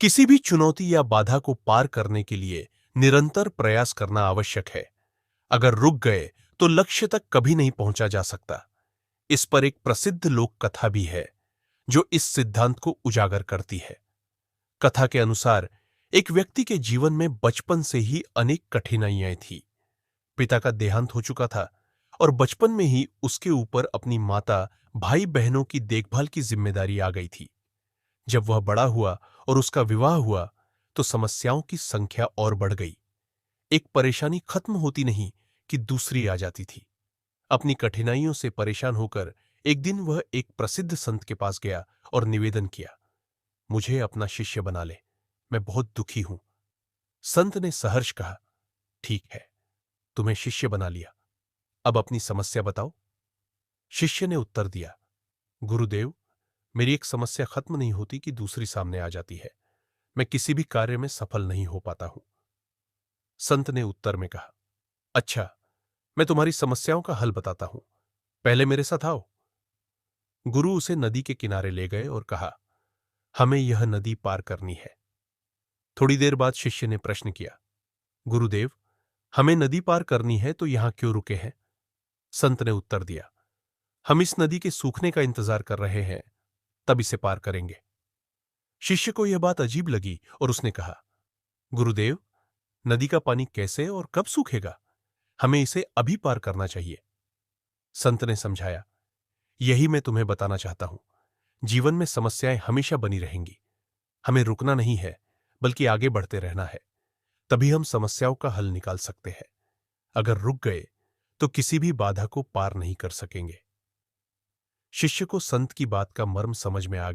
किसी भी चुनौती या बाधा को पार करने के लिए निरंतर प्रयास करना आवश्यक है। अगर रुक गए तो लक्ष्य तक कभी नहीं पहुंचा जा सकता। इस पर एक प्रसिद्ध लोक कथा भी है जो इस सिद्धांत को उजागर करती है। कथा के अनुसार एक व्यक्ति के जीवन में बचपन से ही अनेक कठिनाइयां थी। पिता का देहांत हो चुका था और बचपन में ही उसके ऊपर अपनी माता, भाई बहनों की देखभाल की जिम्मेदारी आ गई थी। जब वह बड़ा हुआ और उसका विवाह हुआ तो समस्याओं की संख्या और बढ़ गई। एक परेशानी खत्म होती नहीं कि दूसरी आ जाती थी। अपनी कठिनाइयों से परेशान होकर एक दिन वह एक प्रसिद्ध संत के पास गया और निवेदन किया, मुझे अपना शिष्य बना ले, मैं बहुत दुखी हूं। संत ने सहर्ष कहा, ठीक है, तुम्हें शिष्य बना लिया, अब अपनी समस्या बताओ। शिष्य ने उत्तर दिया, गुरुदेव, मेरी एक समस्या खत्म नहीं होती कि दूसरी सामने आ जाती है। मैं किसी भी कार्य में सफल नहीं हो पाता हूं। संत ने उत्तर में कहा, अच्छा, मैं तुम्हारी समस्याओं का हल बताता हूं, पहले मेरे साथ आओ। गुरु उसे नदी के किनारे ले गए और कहा, हमें यह नदी पार करनी है। थोड़ी देर बाद शिष्य ने प्रश्न किया, गुरुदेव, हमें नदी पार करनी है तो यहां क्यों रुके हैं? संत ने उत्तर दिया, हम इस नदी के सूखने का इंतजार कर रहे हैं, तब इसे पार करेंगे। शिष्य को यह बात अजीब लगी और उसने कहा, गुरुदेव, नदी का पानी कैसे और कब सूखेगा? हमें इसे अभी पार करना चाहिए। संत ने समझाया, यही मैं तुम्हें बताना चाहता हूं। जीवन में समस्याएं हमेशा बनी रहेंगी। हमें रुकना नहीं है, बल्कि आगे बढ़ते रहना है। तभी हम समस्याओं का हल निकाल सकते हैं। अगर रुक गए तो किसी भी बाधा को पार नहीं कर सकेंगे। शिष्य को संत की बात का मर्म समझ में आ गया।